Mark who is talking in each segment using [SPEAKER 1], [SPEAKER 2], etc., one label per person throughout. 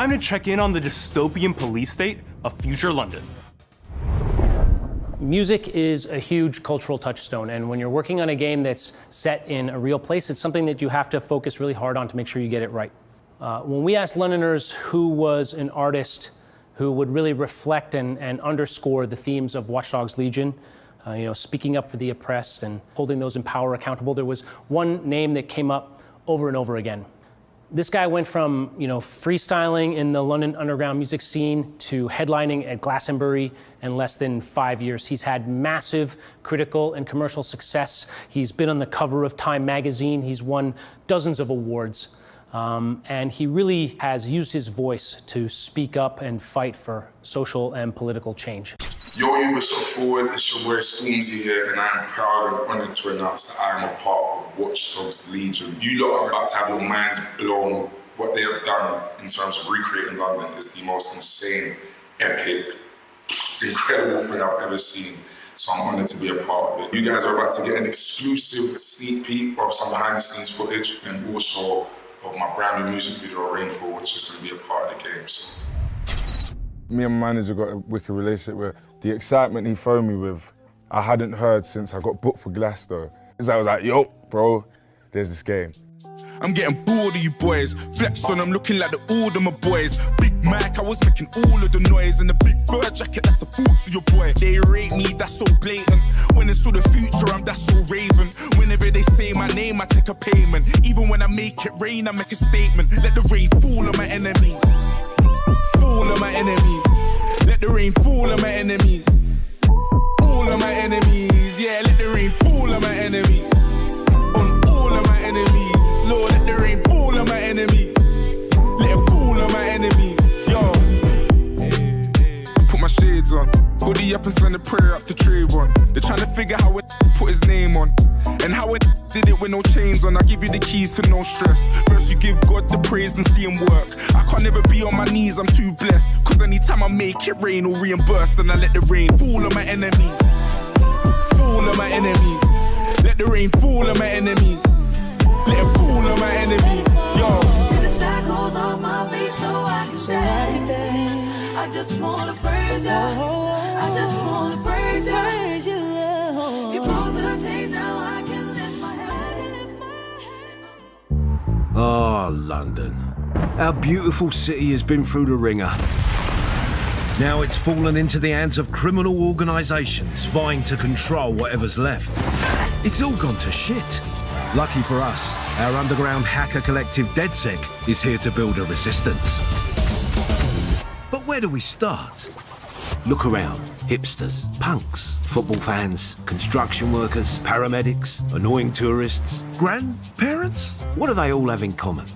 [SPEAKER 1] time to check in on the dystopian police state of future London.
[SPEAKER 2] Music is a huge cultural touchstone, and when you're working on a game that's set in a real place, it's something that you have to focus really hard on to make sure you get it right. When we asked Londoners who was an artist who would really reflect and underscore the themes of Watch Dogs Legion, speaking up for the oppressed and holding those in power accountable, there was one name that came up over and over again. This guy went from, freestyling in the London underground music scene to headlining at Glastonbury in less than 5 years. He's had massive critical and commercial success. He's been on the cover of Time magazine. He's won dozens of awards. And he really has used his voice to speak up and fight for social and political change.
[SPEAKER 3] Yo, Ubisoft Forward, it's your boy Stormzy here, and I'm proud and honoured to announce that I'm a part of Watch Dogs Legion. You lot are about to have your minds blown. What they have done in terms of recreating London is the most insane, epic, incredible thing I've ever seen. So I'm honoured to be a part of it. You guys are about to get an exclusive sneak peek of some behind-the-scenes footage and also of my brand new music video, Rainfall, which is going to be a part of the game. So.
[SPEAKER 4] Me and my manager got a wicked relationship where the excitement he phoned me with, I hadn't heard since I got booked for Glasgow. I was like, yo, bro, there's this game.
[SPEAKER 5] I'm getting bored of you boys. Flex on, I'm looking like the old of my boys. Big Mike, I was making all of the noise. And the big fur jacket, that's the thoughts of your boy. They rate me, that's so blatant. When it's all the future, I'm that's so raven. Whenever they say my name, I take a payment. Even when I make it rain, I make a statement. Let the rain fall on my enemies. Fall on my enemies. Let the rain fall on my enemies. All of my enemies. Yeah, let the rain fall on my enemies. On all of my enemies. Lord, let the rain fall on my enemies. Let it fall on my enemies. Yo. Put my shades on. Hoodie up and send a prayer up to Trayvon. They're trying to figure how it put his name on. And how it did it with no chains on. I give you the keys to no stress. First you give God the praise and see him work. I can't never be on my knees, I'm too blessed. Cause anytime I make it rain or reimburse, then I let the rain fall on my enemies. Fall on my enemies. Let the rain fall on my enemies. Let it fall on my enemies. Yo.
[SPEAKER 6] Take the shackles off my feet so I can dance. I just wanna praise ya. I just wanna praise ya. You broke the chains, now I can lift my head.
[SPEAKER 7] Oh, London. Our beautiful city has been through the ringer. Now it's fallen into the hands of criminal organisations vying to control whatever's left. It's all gone to shit. Lucky for us, our underground hacker collective DedSec is here to build a resistance. But where do we start? Look around. Hipsters, punks, football fans, construction workers, paramedics, annoying tourists, grandparents. What do they all have in common?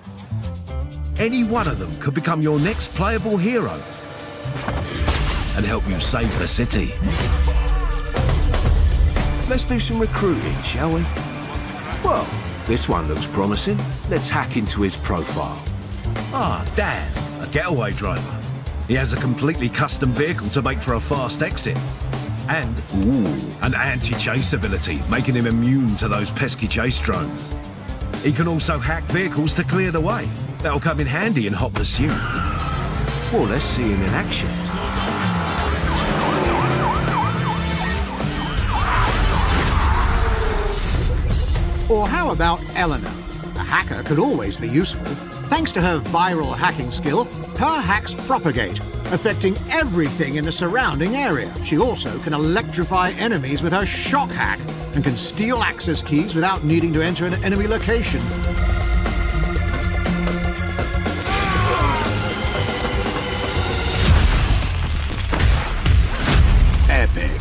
[SPEAKER 7] Any one of them could become your next playable hero and help you save the city. Let's do some recruiting, shall we? Well, this one looks promising. Let's hack into his profile. Ah, Dan, a getaway driver. He has a completely custom vehicle to make for a fast exit. And, an anti-chase ability, making him immune to those pesky chase drones. He can also hack vehicles to clear the way. That'll come in handy in hot pursuit. Well, let's see him in action.
[SPEAKER 8] Or how about Eleanor? A hacker could always be useful. Thanks to her viral hacking skill, her hacks propagate, affecting everything in the surrounding area. She also can electrify enemies with her shock hack and can steal access keys without needing to enter an enemy location. Epic.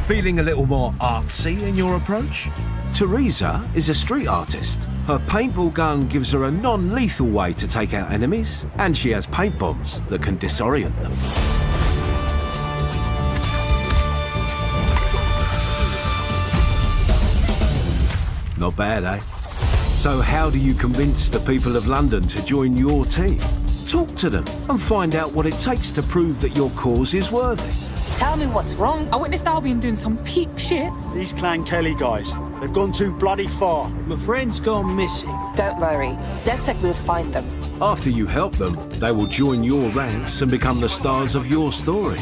[SPEAKER 7] Feeling a little more artsy in your approach? Teresa is a street artist. Her paintball gun gives her a non-lethal way to take out enemies, and she has paint bombs that can disorient them. Not bad, eh? So how do you convince the people of London to join your team? Talk to them and find out what it takes to prove that your cause is worthy.
[SPEAKER 9] Tell me what's wrong.
[SPEAKER 10] I witnessed Albion doing some peak shit.
[SPEAKER 11] These Clan Kelly guys,
[SPEAKER 8] They've gone too bloody far.
[SPEAKER 9] My friend's gone missing.
[SPEAKER 10] Don't worry, DedSec will find them.
[SPEAKER 7] After you help them, they will join your ranks and become the stars of your story.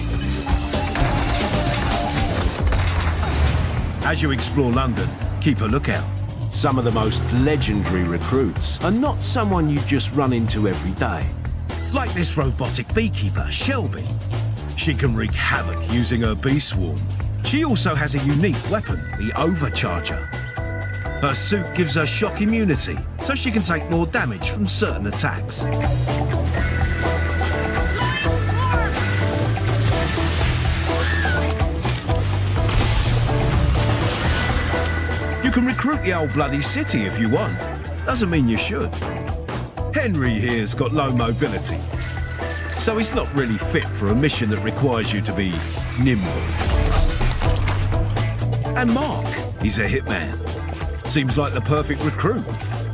[SPEAKER 7] As you explore London, keep a lookout. Some of the most legendary recruits are not someone you just run into every day. Like this robotic beekeeper, Shelby. She can wreak havoc using her bee swarm. She also has a unique weapon, the Overcharger. Her suit gives her shock immunity, so she can take more damage from certain attacks. You can recruit the old bloody city if you want. Doesn't mean you should. Henry here's got low mobility, so he's not really fit for a mission that requires you to be nimble. And Mark, he's a hitman. Seems like the perfect recruit.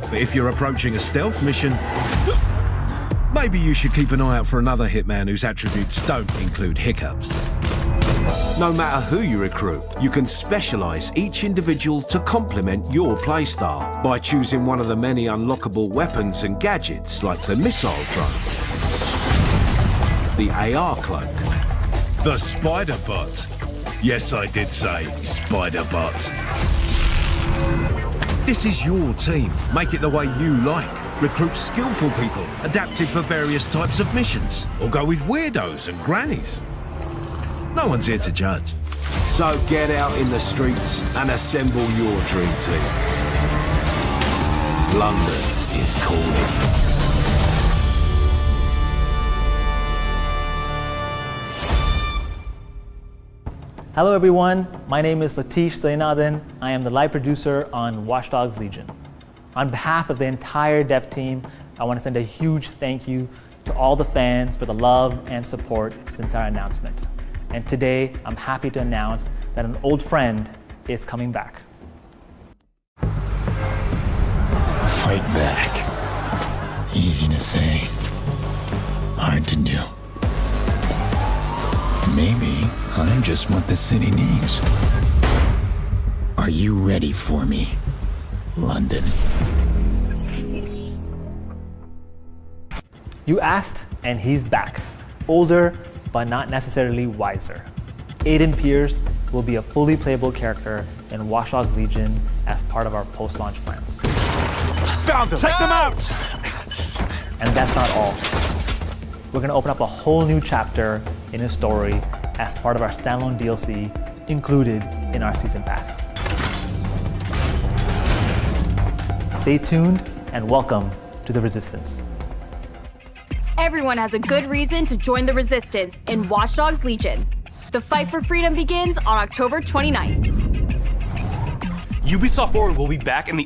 [SPEAKER 7] But if you're approaching a stealth mission, maybe you should keep an eye out for another hitman whose attributes don't include hiccups. No matter who you recruit, you can specialise each individual to complement your playstyle by choosing one of the many unlockable weapons and gadgets like the missile drone, the AR cloak, the spider bot. Yes, I did say spider bot. This is your team. Make it the way you like. Recruit skillful people, adapted for various types of missions, or go with weirdos and grannies. No one's here to judge. So get out in the streets and assemble your dream team. London is calling.
[SPEAKER 11] Hello everyone, my name is Latish Slayanadan. I am the live producer on Watch Dogs Legion. On behalf of the entire dev team, I want to send a huge thank you to all the fans for the love and support since our announcement. And today, I'm happy to announce that an old friend is coming back.
[SPEAKER 12] Fight back. Easy to say, hard to do. Maybe I'm just what the city needs. Are you ready for me, London?
[SPEAKER 11] You asked, and he's back. Older, but not necessarily wiser. Aiden Pierce will be a fully playable character in Watch Dogs Legion as part of our post-launch plans.
[SPEAKER 1] Found them! Take them out!
[SPEAKER 11] And that's not all. We're gonna open up a whole new chapter in his story as part of our standalone DLC included in our Season Pass. Stay tuned and welcome to the Resistance.
[SPEAKER 13] Everyone has a good reason to join the Resistance in Watch Dogs Legion. The fight for freedom begins on October 29th.
[SPEAKER 1] Ubisoft Forward will be back in the